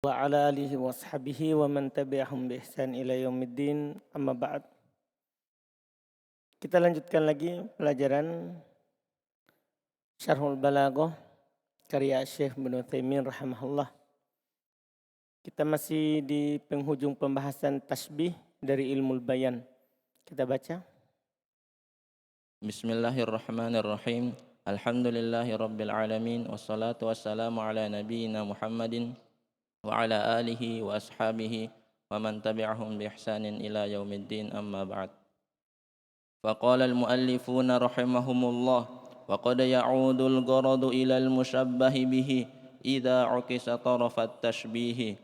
wa ala alihi wa sahbihi wa man tabi'ahum bi ihsan ila yaumiddin, amma ba'd. Kita lanjutkan lagi pelajaran Syarhul Balaghah karya Syekh Ibnu Utsaimin rahimahullah. Kita masih di penghujung pembahasan tasbih dari ilmu bayan. Kita baca. Bismillahirrahmanirrahim. Alhamdulillahi rabbil alamin. Wassalatu wassalamu ala nabiyyina Muhammadin wa ala alihi wa ashabihi wa man tabi'ahum bi ihsanin ila yaumiddin, amma ba'd. Faqala al-muallifuna rahimahumullah wa qad ya'udu al-gharadu ila al-mushabbahi bihi idza ukisa taraf at-tashbih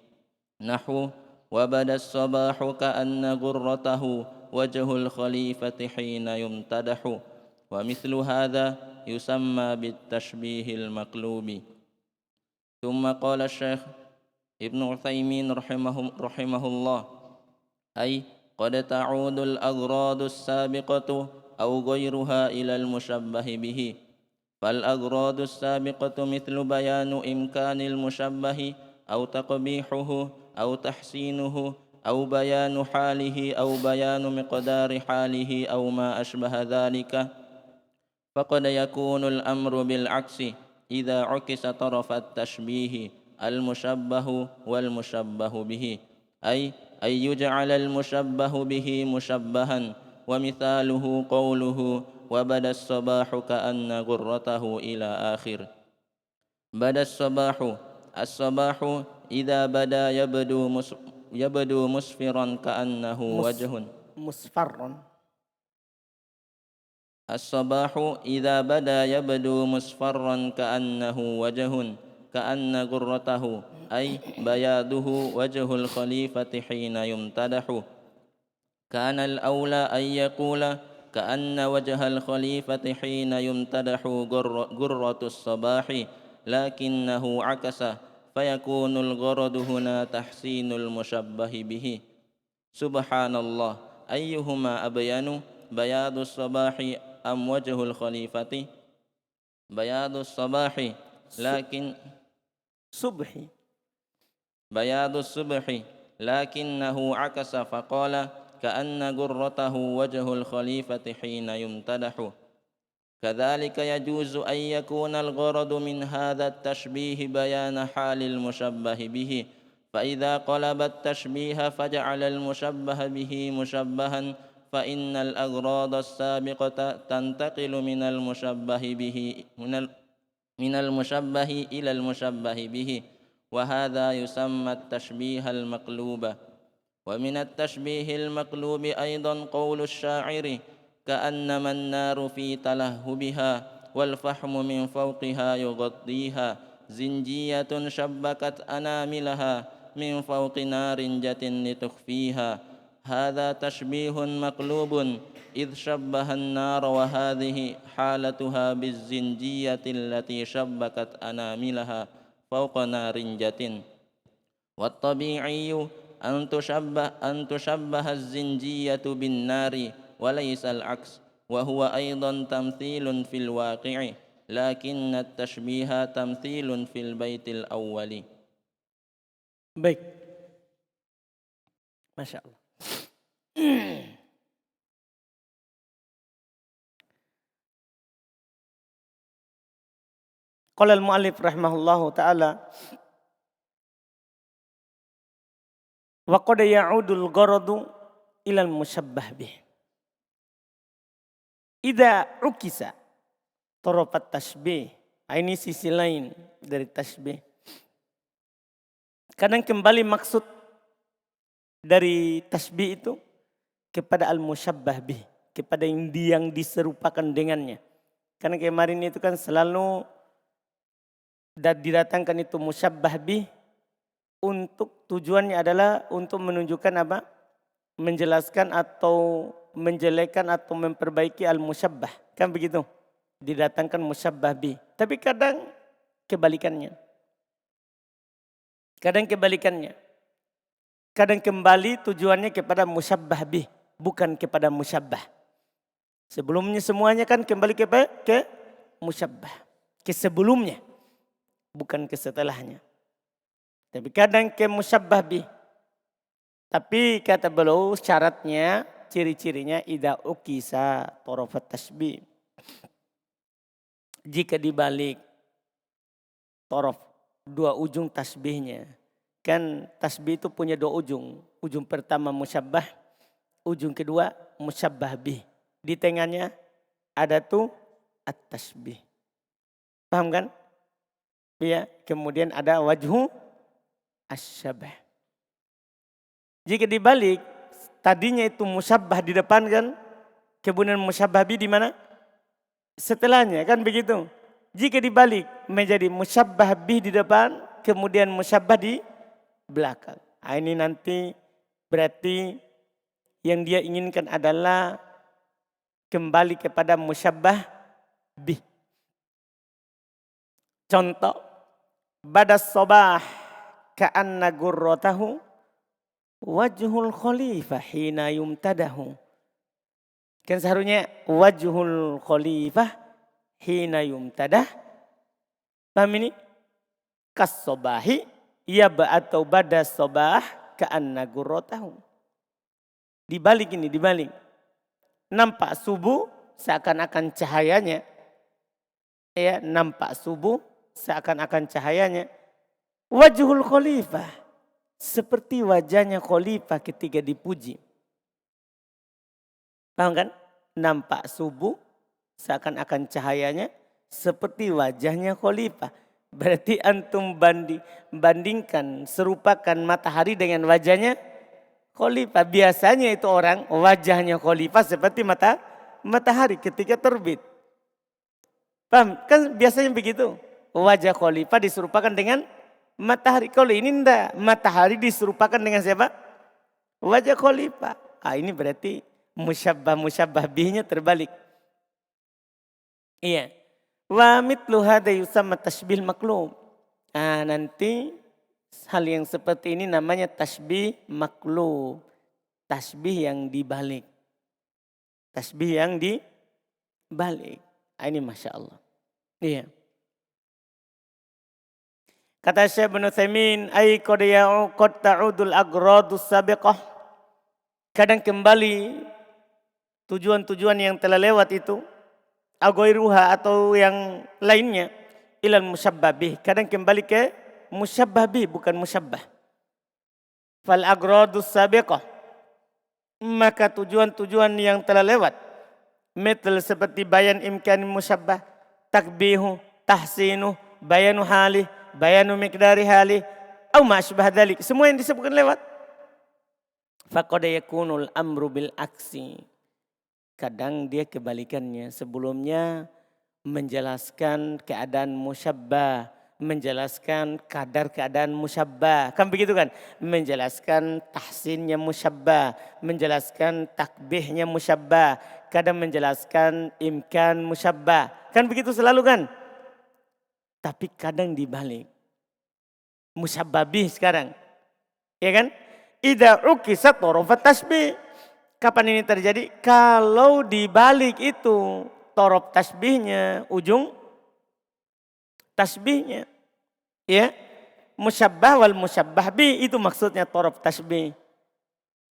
nahwu wa bada as-sabahu ka'anna ghurratahu wajhul khalifati hina yumtadahu wa mithlu hadha yusamma bit-tashbihil maqlubi. Thumma qala Syekh Ibnu Utsaimin rahimahullah, ay qad ta'udul agradus sabiqatu aw ghayruha ila al-mushabbahi bihi. Fal agradus sabiqatu mithlu bayanu imkanil mushabbahi aw taqbihuhu aw tahsinuhu aw bayanu halihi aw bayanu miqdari halihi aw ma ashbaha dhalika. Faqad yakunu al-amru bil aksi idza ukisa tarafat tashbihi al-mushabbahu wal mushabbahu bihi, ay yuj'al al-mushabbahu bihi mushabbahan, wa mithaluhu qawluhu wa bada as-sabahu ka'anna ghurratahu ila akhir. Bada as-sabahu, as-sabahu idza bada yabdu musfiran ka'annahu wajhun. Musfarron. As-sabahu idza bada yabdu musfarran ka'annahu wajhun ka'anna ghurratahu, ay bayaduhu wajhul khalifati hina yumtadahu. Kana al-awla ay yaqula ka'anna wajhal khalifati hina yumtadahu ghurratus sabahi, lakinnahu akasa fayakunul gharadu huna tahsinul mushabbahi bihi. Subhanallah, ayyuhuma abyanu bayadus sabahi am wajhul khalifati? Bayadus sabahi lakin Subhi. bayadus subhi lakinnahu akasa faqala ka'anna ghurratahu wajhul khalifati hina yumtadahu. Kadzalika yajuzu an yakuna al-gharadu min hadha at-tashbih bayana halil mushabbah bihi. Fa idza qalaba at-tashbiha faja'ala al-mushabbah bihi mushabbahan fa innal aghrada as-sabiqata tantaqilu min al-mushabbah bihi من المشبه إلى المشبه به، وهذا يسمى التشبيه المقلوب. ومن التشبيه المقلوب أيضا قول الشاعر كأنما النار في تلهبها والفحم من فوقها يغطيها زنجية شبكت أناملها من فوق نارنجة لتخفيها. هذا تشبيه مقلوب إذ شبه النار وهذه حالتها بالزنجية التي شبكت أناملها فوق نارنجة. والطبيعي أن تشبه الزنجية بالنار وليس العكس، وهو أيضا تمثيل في الواقع، لكن التشبيه تمثيل في البيت الأول. Baik. Masya Allah. Qala al-muallif rahimahullahu ta'ala wa qad ya'udul gharadu ila al-musyabbah bih. Idza ukisa tarafat tashbih. Ini sisi lain dari tashbih. Kadang kembali maksud dari tashbih itu kepada al-musyabbah bih, kepada yang diserupakan dengannya. Karena kemarin itu kan selalu didatangkan itu musyabbah bih untuk tujuannya adalah untuk menunjukkan apa? Menjelaskan atau menjelekan atau memperbaiki al-musyabbah. Kan begitu? Didatangkan musyabbah bih. Tapi kadang kebalikannya. Kadang kembali tujuannya kepada musyabbah bih, bukan kepada musyabbah. Sebelumnya semuanya kan kembali ke musyabbah. Ke sebelumnya, bukan ke setelahnya. Tapi kadang ke musyabbah bih. Tapi kata beliau syaratnya, ciri-cirinya idza ukisa torofat tasbih. Jika dibalik torof, dua ujung tasbihnya. Kan tasbih itu punya dua ujung. Ujung pertama musyabbah, ujung kedua musyabbah bih. Di tengahnya ada tuh at-tasbih. Paham kan? Iya, kemudian ada wajhu asyabah. Jika dibalik, tadinya itu musyabbah di depan kan, kemudian musyabbah bih di mana? Setelahnya kan begitu. Jika dibalik menjadi musyabbah bih di depan, kemudian musyabbah di belakang. Nah, ini nanti berarti yang dia inginkan adalah kembali kepada musyabbah bih. Contoh, badas sobah ka'anna gurratahu wajhul khalifah hina yumtadahu. Kan seharusnya wajhul khalifah hina yumtadah. Paham ini? Kas sobahi ya atau badas sobah ka'anna gurratahu. Dibalik ini, dibalik. Nampak subuh seakan-akan cahayanya. Ya, nampak subuh seakan-akan cahayanya. Wajhul khalifah. Seperti wajahnya khalifah ketika dipuji. Paham kan? Nampak subuh seakan-akan cahayanya seperti wajahnya khalifah. Berarti antum bandingkan, serupakan matahari dengan wajahnya khalifah. Biasanya itu orang wajahnya khalifah seperti matahari ketika terbit. Paham? Kan biasanya begitu. Wajah khalifah diserupakan dengan matahari. Kalau ini enggak, matahari diserupakan dengan siapa? Wajah khalifah. Ah, ini berarti musyabbah bihnya terbalik. Iya. Wa mitlu hadza yusamma tasbih maklum. Nah, nanti hal yang seperti ini namanya tasbih maklum. Tasbih yang dibalik. Tasbih yang dibalik. Ini Masya Allah. Iya. Kata Syekh Ibnu Utsaimin, ai qad ta'udul agradus sabiqah. Kadang kembali tujuan-tujuan yang telah lewat itu, agoiruha atau yang lainnya, ilal musyabbah bih. Kadang kembali ke musyabbah bih, bukan musyabbah. Fal agradus sabiqah. Maka tujuan-tujuan yang telah lewat, metal seperti bayan imkan musyabbah, takbihu, tahsinu, bayanu halih, bayanu miqdari halih, au ma asbah dzalik. Semua yang disebutkan lewat. Faqad yakunul amru bil aksi. Kadang dia kebalikannya. Sebelumnya menjelaskan keadaan musyabbah, menjelaskan kadar keadaan musyabbah. Kan begitu kan? Menjelaskan tahsinnya musyabbah, menjelaskan takbihnya musyabbah, kadang menjelaskan imkan musyabbah. Kan begitu selalu kan? Tapi kadang dibalik. Musyabbah bih sekarang. Ya kan? Idza ukisat torofat tasbih. Kapan ini terjadi? Kalau dibalik itu torof tasbihnya, ujung tasbihnya. Ya. Musyabbah wal musyabbah bih itu maksudnya torof tasbih.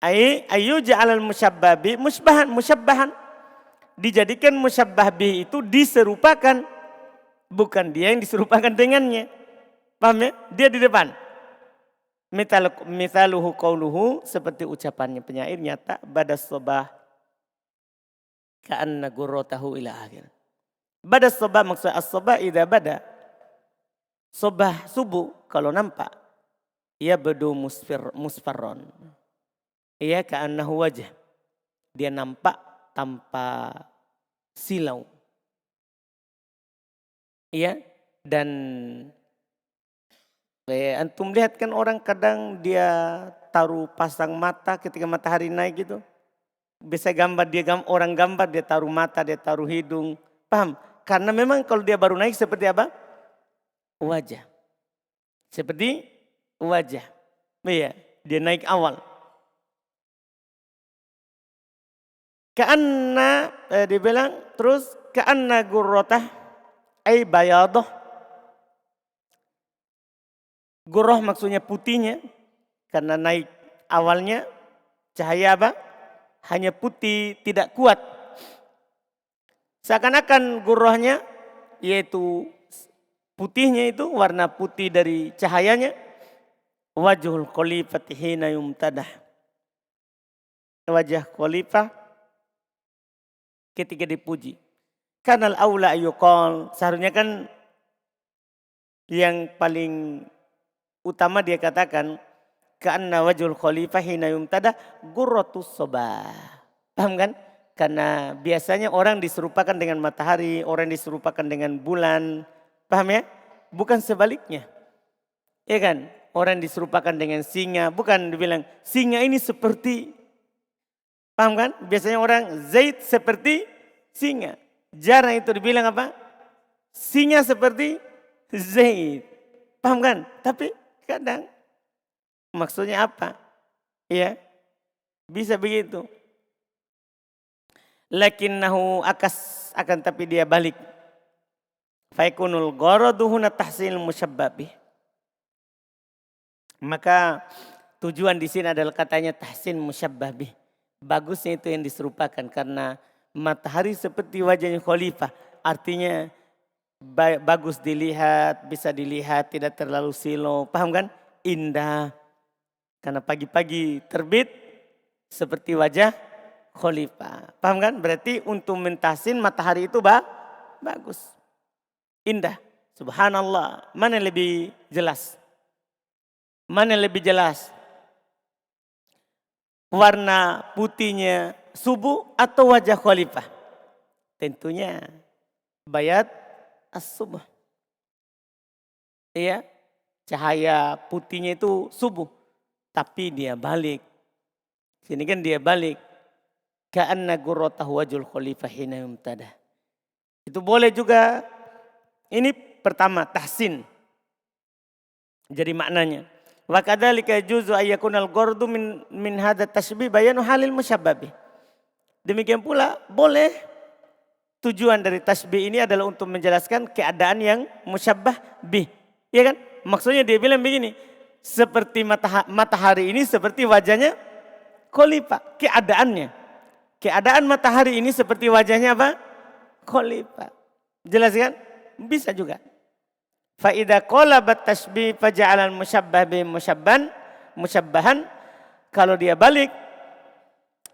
Ayu ja'alal musyabbah bih musybabbahan. Dijadikan musyabbah bih itu diserupakan. Bukan dia yang diserupakan dengannya. Paham ya? Dia di depan. Mithaluhu qauluhu, seperti ucapannya penyair nyata, badas sobah ka'anna gurratahu ila akhir. Badas sobah maksudnya as-sobah idza bada. Sobah subuh kalau nampak. Ia bedu musfarron. Ia ka'annahu wajah. Dia nampak tanpa silau. Iya, dan antum lihat kan orang kadang dia taruh pasang mata ketika matahari naik gitu. Bisa gambar orang gambar dia taruh mata, dia taruh hidung. Paham? Karena memang kalau dia baru naik seperti apa? Wajah. Seperti wajah. Iya, dia naik awal. Ka'anna dia bilang terus ka'anna gurratah ay bayadah. Gurroh maksudnya putihnya, karena naik awalnya cahaya apa? Hanya putih, tidak kuat. Seakan-akan gurrohnya, yaitu putihnya itu, warna putih dari cahayanya. Wajhul khalifati hina yumtadah. Wajah khalifah ketika dipuji. Kanal aula yuqal, seharusnya kan yang paling utama dia katakan, ka'anna wajhul khalifah hina yumtadah gurratus sabah. Paham kan? Karena biasanya orang diserupakan dengan matahari, orang diserupakan dengan bulan. Paham ya? Bukan sebaliknya. Ya kan? Orang diserupakan dengan singa, bukan dibilang singa ini seperti, paham kan? Biasanya orang Zaid seperti singa. Jarang itu dibilang apa? Singa seperti Zaid. Paham kan? Tapi kadang maksudnya apa? Ya, bisa begitu. Lakinnahu akan tapi dia balik. Faikunul gharaduhuna tahsinul musyabbabih. Maka tujuan di sini adalah katanya tahsin musyabbabih. Bagusnya itu yang diserupakan karena matahari seperti wajahnya khalifah. Artinya bagus dilihat, bisa dilihat, tidak terlalu silau. Paham kan? Indah. Karena pagi-pagi terbit seperti wajah khalifah. Paham kan? Berarti untuk mentahsin matahari itu bagus. Indah. Subhanallah. Mana yang lebih jelas? Mana yang lebih jelas? Warna putihnya subuh atau wajah khalifah? Tentunya bayat as-subuh. Iya, cahaya putihnya itu subuh. Tapi dia balik. Sini kan dia balik. Ka'anna gurratahu wajhul khalifah hina yumtadah. Itu boleh juga. Ini pertama tahsin. Jadi maknanya. Wa kadzalika juzu ayyakunal ghardu min hadza tashbih bayanu halil musyabbabih. Demikian pula boleh tujuan dari tasbih ini adalah untuk menjelaskan keadaan yang musyabbah bih. Iya kan? Maksudnya dia bilang begini, seperti matahari ini seperti wajahnya khalifah, keadaannya. Keadaan matahari ini seperti wajahnya apa? Khalifah. Jelas kan? Bisa juga. Fa'idha qalabat tashbih faja'alal musyabbah bi musyabbahan. Kalau dia balik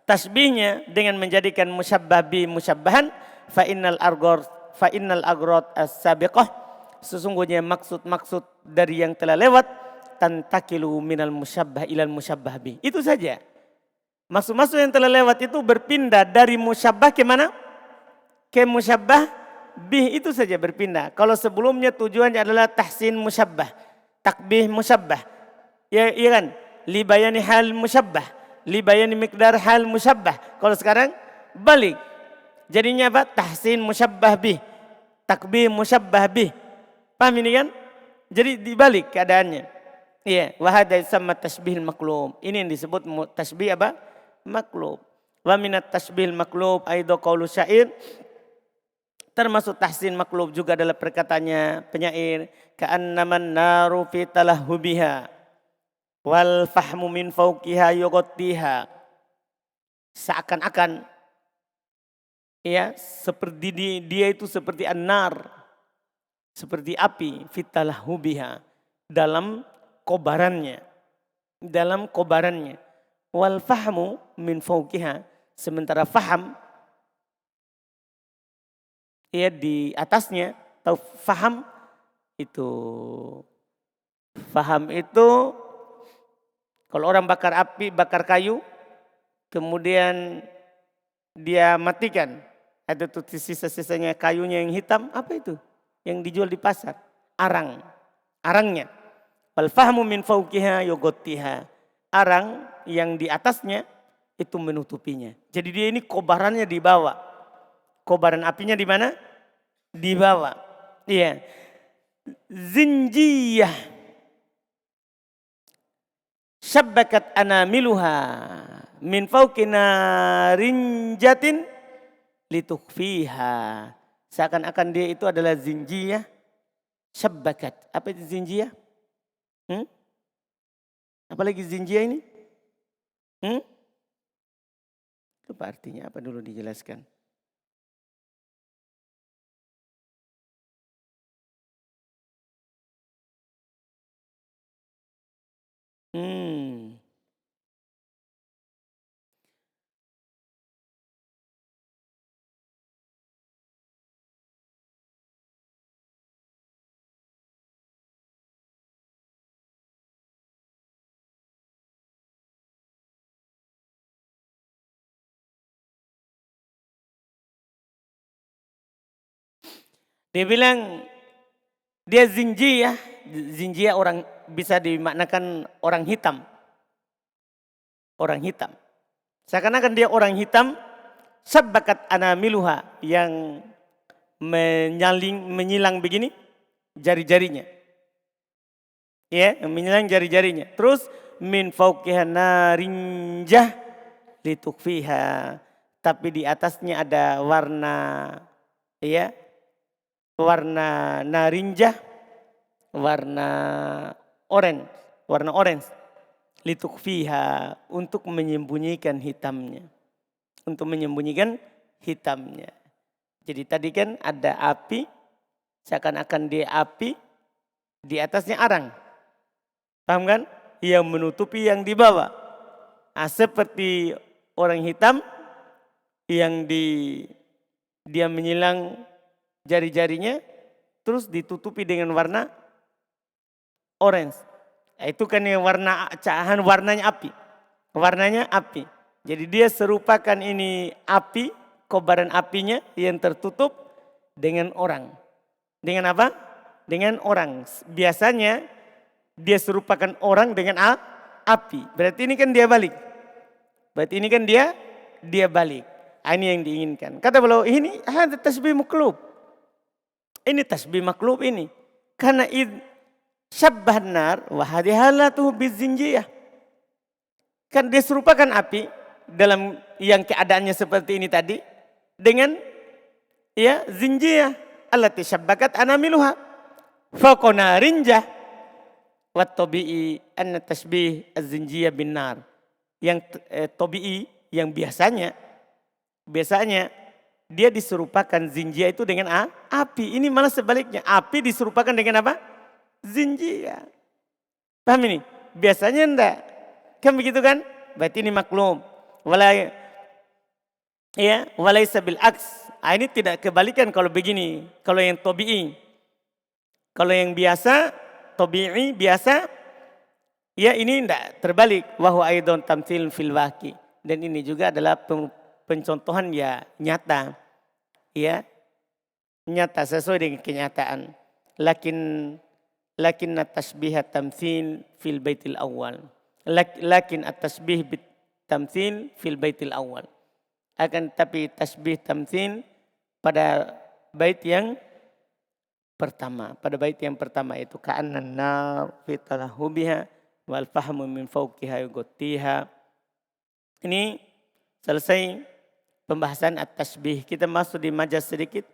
tasbihnya dengan menjadikan musyabbah bi musyabbahan, fa'innal agrad as-sabiqah, sesungguhnya maksud-maksud dari yang telah lewat tantakilu minal musyabbah ilal musyabbah bi. Itu saja. Maksud-maksud yang telah lewat itu berpindah dari musyabbah ke mana? Ke musyabbah bih, itu saja berpindah. Kalau sebelumnya tujuannya adalah tahsin musyabbah, takbih musyabbah. Ya, iya kan? Libayani hal musyabbah, libayani miqdar hal musyabbah. Kalau sekarang balik. Jadinya apa? Tahsin musyabbah bih, takbih musyabbah bih. Paham ini kan? Jadi dibalik keadaannya. Iya, wa hadza yusamma tashbihul maqlub. Ini yang disebut tasbih apa? Maqlub. Wa minat tashbihil maqlub aidha qaulu syair. Termasuk tahsin maklub juga adalah perkataannya penyair, ka'annaman naru fi talahhubiha wal fahmu min fawqiha yughottiha. Seakan-akan ya, seperti dia itu seperti an-nar, seperti api fi talahhubiha, dalam kobarannya, wal fahmu min fawqiha, sementara faham ya di atasnya. Tahu faham itu kalau orang bakar api, bakar kayu, kemudian dia matikan, ada tuh sisa-sisanya kayunya yang hitam, apa itu? Yang dijual di pasar, arangnya. Wal fahmu min fawqiha yughottiha. Arang yang di atasnya itu menutupinya. Jadi dia ini kobarannya di bawah. Kobaran apinya di mana? Di bawah. Iya. Zinjiyah. Syabbakat anamiluha min fawqi narinjatin litukfiha. Seakan-akan dia itu adalah zinjiyah. Syabbakat. Apa itu zinjiyah? Hmm? Apalagi zinjia ini? Hmm? Lupa artinya apa dulu dijelaskan. Hmm. Dia bilang dia zinjiyah. Zinjiyah orang bisa dimaknakan orang hitam. Orang hitam. Seakan-akan dia orang hitam, sabbakat anamiluha yang menyilang begini jari-jarinya. Ya, menyilang jari-jarinya. Terus min fauqiha narinjah litukfiha. Tapi di atasnya ada warna ya, warna narinjah, warna orange, warna orange. Litukfiha untuk menyembunyikan hitamnya. Untuk menyembunyikan hitamnya. Jadi tadi kan ada api, seakan-akan dia api, di atasnya arang. Paham kan? Yang menutupi yang di bawah. Nah, seperti orang hitam yang dia menyilang jari-jarinya, terus ditutupi dengan warna orange. Nah, itu kan yang warna cahahan warnanya api. Warnanya api. Jadi dia serupakan ini api, kobaran apinya yang tertutup dengan orang. Dengan apa? Dengan orang. Biasanya dia serupakan orang dengan api. Berarti ini kan dia balik. Berarti ini kan dia balik. Ini yang diinginkan. Kata beliau ini ada tasbih maklub. Ini tasbih maklub ini. Karena syabbah nar wa hadihalatuhu bizinjiyah. Kan dia serupakan api dalam yang keadaannya seperti ini tadi dengan ya zinjiyah allati syabbakat anamiluha faqona rinjah wat tabi'i anna tasbih az-zinjiyah bin nar. Yang tabi'i yang biasanya dia diserupakan zinjiyah itu dengan api. Ini malah sebaliknya, api diserupakan dengan apa? Zinjiyah. Paham ini? Biasanya enggak. Kan begitu kan? Berarti ini maklum. Walaysa bil aks. Ini tidak kebalikan kalau begini. Kalau yang tabi'i. Kalau yang biasa, tabi'i biasa, ya ini enggak terbalik. Wa huwa aidon tamtsil fil waqi. Dan ini juga adalah pencontohan ya nyata. Ya. Nyata sesuai dengan kenyataan. Lakin at-tashbih tamtsil fil baitil awal. Lakin at-tashbih bit tamtsil fil baitil awal. Akan tapi tasbih tamtsil pada bait yang pertama. Pada bait yang pertama itu ka'annan nar fi talahubiha wal fahmu min fawqiha yughattiha. Ini selesai pembahasan at-tashbih. Kita masuk di majaz sedikit.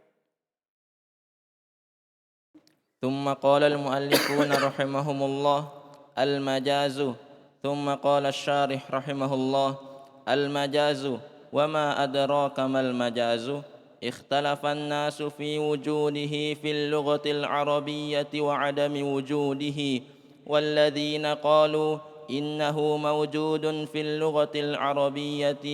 ثم قال المؤلفون رحمهم الله المجاز ثم قال الشارح رحمه الله المجاز وما أدراك ما المجاز اختلف الناس في وجوده في اللغة العربية وعدم وجوده والذين قالوا إنه موجود في اللغة العربية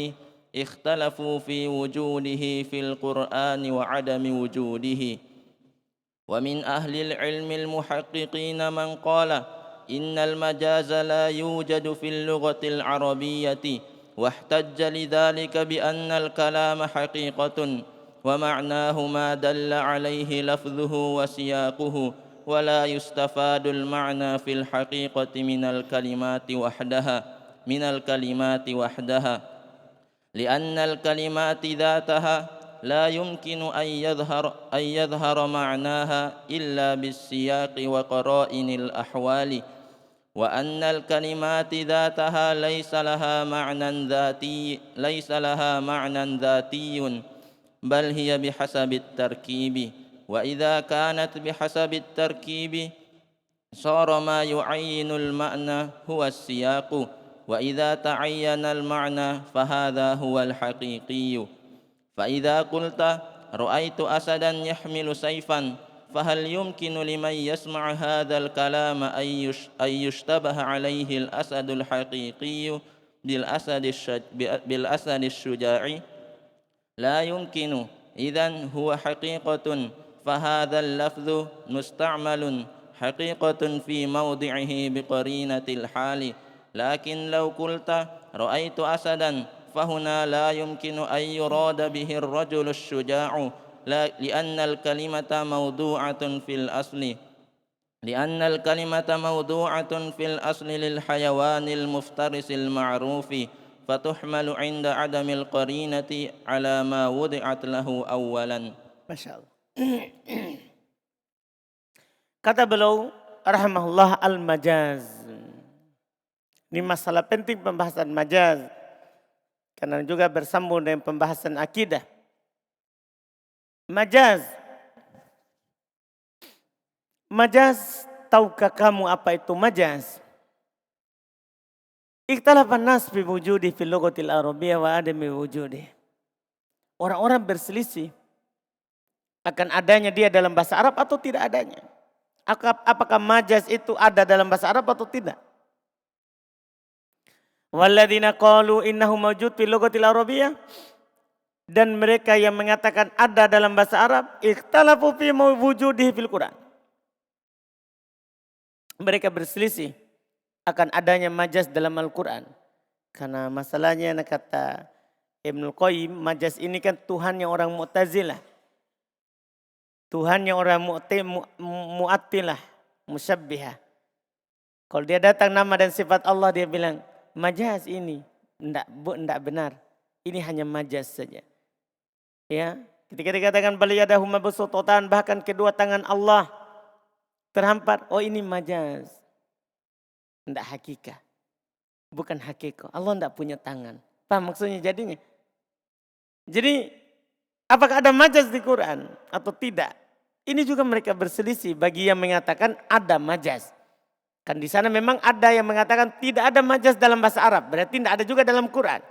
اختلفوا في وجوده في القرآن وعدم وجوده. ومن أهل العلم المحققين من قال إن المجاز لا يوجد في اللغة العربية واحتج لذلك بأن الكلام حقيقة ومعناه ما دل عليه لفظه وسياقه ولا يستفاد المعنى في الحقيقة من الكلمات وحدها لأن الكلمات ذاتها لا يمكن أن يظهر معناها إلا بالسياق وقرائن الأحوال وأن الكلمات ذاتها ليس لها معنى ذاتي بل هي بحسب التركيب وإذا كانت بحسب التركيب صار ما يعين المعنى هو السياق وإذا تعين المعنى فهذا هو الحقيقي فإذا قلت رأيت أسدا يحمل سيفا فهل يمكن لمن يسمع هذا الكلام أن يشتبه عليه الأسد الحقيقي بالأسد الشجاع لا يمكن إذن هو حقيقة فهذا اللفظ مستعمل حقيقة في موضعه بقرينة الحال لكن لو قلت رأيت أسدا فهنا لا يمكن أن يراد به الرجل الشجاع لأن الكلمة موضوعة في الأصل للحيوان المفترس المعروف فتحمل عند عدم القرينة على ما وضعت له أولا. Masya Allah. Kata beliau rahimahullah al-majaz. Ini masalah penting pembahasan majaz. Karena juga bersambung dengan pembahasan akidah. Majaz. Majaz, tahukah kamu apa itu majaz? Ikhtalafan nas bi wujudi fil lughatil arabiyyah wa adami wujudi. Orang-orang berselisih akan adanya dia dalam bahasa Arab atau tidak adanya. Apakah majaz itu ada dalam bahasa Arab atau tidak? Walladzina qalu innahu mawjud fil lughatil arabiyyah, dan mereka yang mengatakan ada dalam bahasa Arab, ikhtalafu fi wujudihi fil Quran. Mereka berselisih akan adanya majaz dalam Al-Quran. Karena masalahnya kata Ibnul Qayyim, majaz ini kan Tuhannya orang Mu'tazilah. Tuhannya orang Mu'attilah, Musyabbihah. Kalau dia datang nama dan sifat Allah, dia bilang majaz ini enggak benar. Ini hanya majaz saja. Ya, ketika dikatakan bal yadahu mabsuutatan, bahkan kedua tangan Allah terhampar, oh ini majaz. Tidak hakikat. Bukan hakikat. Allah tidak punya tangan. Paham maksudnya jadinya? Jadi apakah ada majaz di Quran atau tidak? Ini juga mereka berselisih bagi yang mengatakan ada majaz. Kan di sana memang ada yang mengatakan tidak ada majaz dalam bahasa Arab. Berarti tidak ada juga dalam Quran.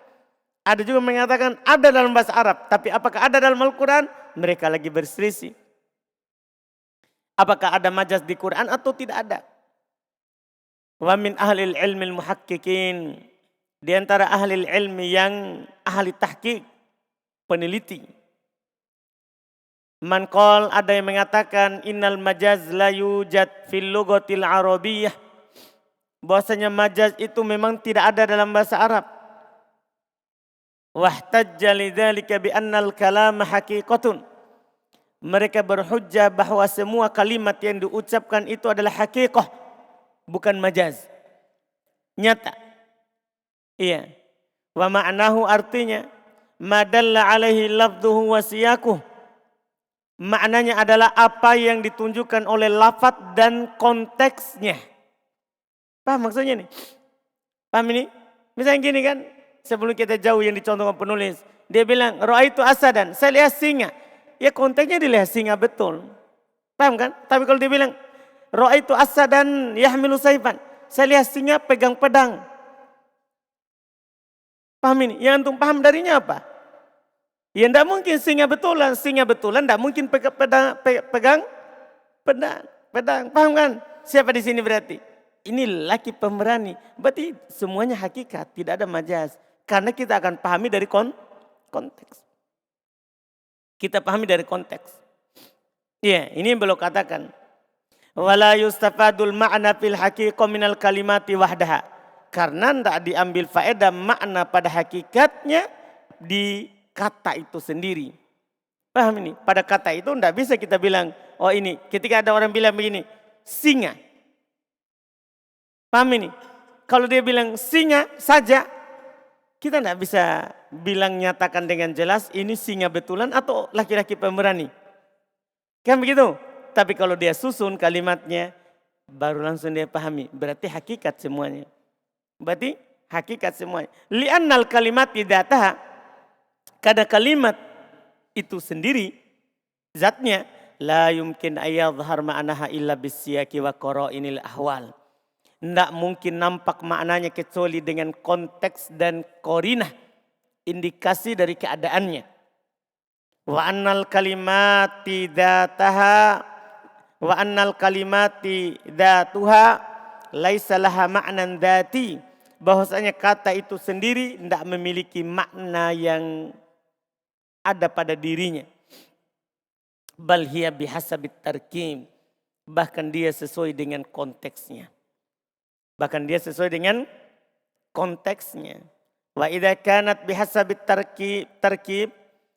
Ada juga mengatakan ada dalam bahasa Arab. Tapi apakah ada dalam Al-Quran? Mereka lagi berselisih. Apakah ada majaz di Quran atau tidak ada? Wa min ahlil ilmi muhakkikin. Di antara ahli ilmi yang ahli tahqiq, peneliti. Man qol, ada yang mengatakan innal majaz la yujad fil lughatil arabiyyah. Bahwasanya majaz itu memang tidak ada dalam bahasa Arab. Wahtajja lidzalika bi annal kalam haqiqatun. Mereka berhujjah bahwa semua kalimat yang diucapkan itu adalah haqiqah, bukan majaz. Nyata. Iya. Wa ma'nahu, artinya ma dalla alaihi lafdhuhu wa siyaquh. Maknanya adalah apa yang ditunjukkan oleh lafaz dan konteksnya. Paham maksudnya nih? Paham ini? Misalnya gini kan, sebelum kita jauh yang dicontohkan penulis, dia bilang ra'aitu asadan, saya lihat singa. Ya konteksnya dilihat singa betul. Paham kan? Tapi kalau dia bilang ra'aitu asadan yahmilu saifan, saya lihat singa pegang pedang. Paham ini? Yang antum paham darinya apa? Ya tidak mungkin singa betulan tidak mungkin pegang pedang. Paham kan? Siapa di sini berarti? Ini laki pemberani. Berarti semuanya hakikat, tidak ada majaz. Karena kita akan pahami dari konteks. Kita pahami dari konteks. Iya, ini yang beliau katakan. Wala yustafadul ma'na fil haqiqah minal kalimati wahdaha. Karena tidak diambil faedah makna pada hakikatnya di kata itu sendiri. Paham ini? Pada kata itu tidak bisa kita bilang, oh ini. Ketika ada orang bilang begini, singa. Paham ini? Kalau dia bilang singa saja, kita tidak bisa bilang nyatakan dengan jelas ini singa betulan atau laki-laki pemberani. Kan begitu? Tapi kalau dia susun kalimatnya, baru langsung dia pahami. Berarti hakikat semuanya. Berarti hakikat semuanya. Li'annal kalimat idataha. Kada kalimat itu sendiri, zatnya, La yumkin ayadhhar ma'naha illa bisyaki wa qara'inil ahwal. Tidak mungkin nampak maknanya kecuali dengan konteks dan korinah, indikasi dari keadaannya. Wa annal kalimati dzataha wa annal kalimati dzatuha laisa laha ma'nan dzati. Bahwasanya kata itu sendiri tidak memiliki makna yang ada pada dirinya. Bal hiya bihasabit tarkim. Bahkan dia sesuai dengan konteksnya. Bahkan dia sesuai dengan konteksnya. Wa idza kanat bihasabit tarkib,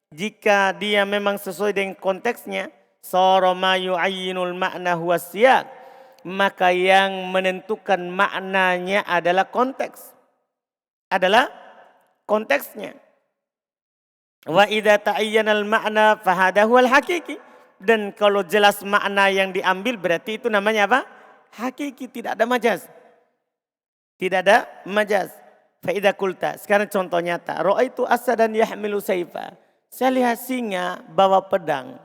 jika dia memang sesuai dengan konteksnya, sara ma yu'ayyinul ma'na huwa siyaq, maka yang menentukan maknanya adalah konteks. Adalah konteksnya. Wa idza ta'ayyanal ma'na fahada huwal haqiqi. Dan kalau jelas makna yang diambil berarti itu namanya apa? Hakiki, tidak ada majaz. Tidak ada majaz. Fa'idha kulta. Sekarang contoh nyata. Ra'aitu asadan yahmilu saifa. Saya lihat singa bawa pedang.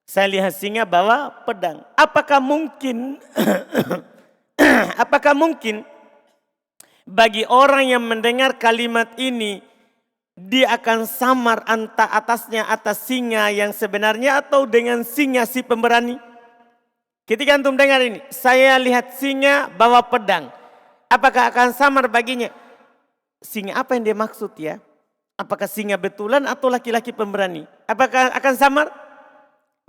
Saya lihat singa bawa pedang. Apakah mungkin apakah mungkin bagi orang yang mendengar kalimat ini dia akan samar atasnya atas singa yang sebenarnya atau dengan singa si pemberani? Ketika antum dengar ini, saya lihat singa bawa pedang. Apakah akan samar baginya? Singa apa yang dia maksud ya? Apakah singa betulan atau laki-laki pemberani? Apakah akan samar?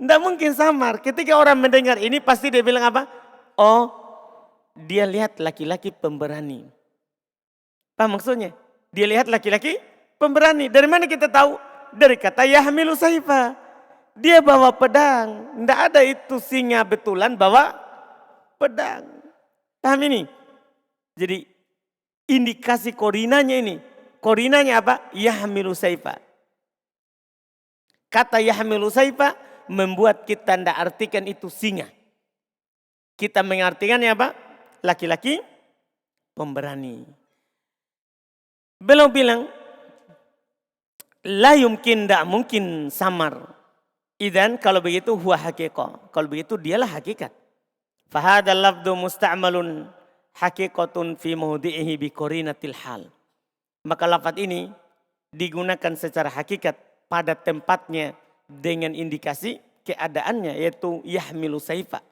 Tidak mungkin samar. Ketika orang mendengar ini pasti dia bilang apa? Oh, dia lihat laki-laki pemberani. Apa maksudnya? Dia lihat laki-laki pemberani. Dari mana kita tahu? Dari kata yahmilu saifa. Dia bawa pedang. Tidak ada itu singa betulan bawa pedang. Paham ini? Jadi indikasi korinanya ini. Korinanya apa? Yahmilu saifa. Kata yahmilu saifa membuat kita tidak artikan itu singa. Kita mengartikannya apa? Laki-laki pemberani. Beliau bilang, la yumkin, tidak mungkin samar. Idan kalau begitu huwa haqiqah. Kalau begitu dialah hakikat. Fahadal lafdu musta'malun haqiqatun fi mawdi'ihi bi qarinatil hal. Maka lafaz ini digunakan secara hakikat pada tempatnya dengan indikasi keadaannya yaitu yahmilu saifa.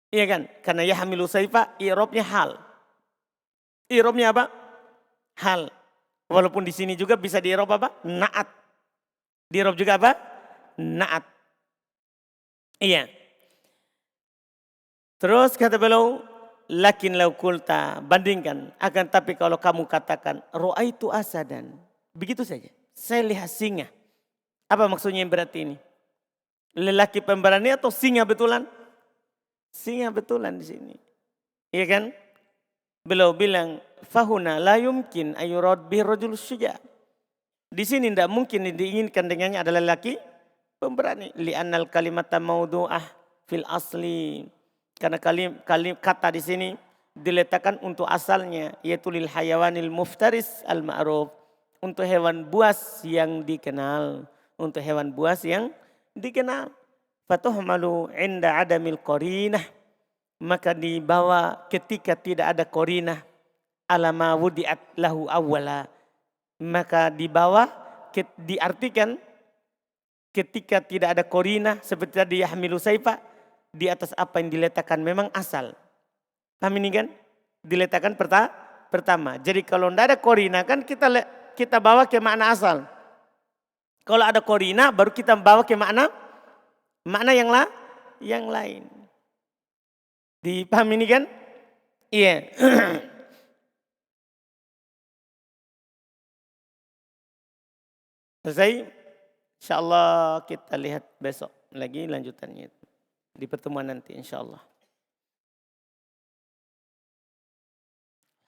Iya kan? Karena yahmilu saifa i'rabnya hal. I'rabnya apa? Hal. Walaupun di sini juga bisa di i'rab apa? Na'at. Di i'rab juga apa? Na'at. Iya. Terus kata beliau, lakin lau kulta, bandingkan. Akan tapi kalau kamu katakan, ro'aitu asadan. Begitu saja. Saya lihat singa. Apa maksudnya yang berarti ini? Lelaki pemberani atau singa betulan? Singa betulan di sini. Iya kan? Beliau bilang, fahuna la yumkin ayurad bi rajul syuja. Di sini tidak mungkin diinginkan dengannya adalah lelaki pemberani. Li'annal kalimata maudu'ah fil asli. Karena kata di sini diletakkan untuk asalnya yaitu lil hayawanil muftaris al ma'ruf, untuk hewan buas yang dikenal, untuk hewan buas yang dikenal. Fatuhmalu inda adamil qarinah, maka dibawa ketika tidak ada qarinah ala ma wudi'at lahu awwala, maka dibawa diartikan ketika tidak ada qarinah seperti tadi yahmilu saifa, di atas apa yang diletakkan memang asal. Paham ini kan? Diletakkan pertama. Jadi kalau tidak ada korina kan kita bawa ke makna asal. Kalau ada korina baru kita bawa ke makna yang lain. Dipaham ini kan? Iya. Selesai? InsyaAllah kita lihat besok lagi lanjutannya. Di pertemuan nanti insyaallah.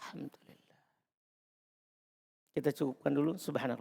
Alhamdulillah. Kita cukupkan dulu. Subhanallah.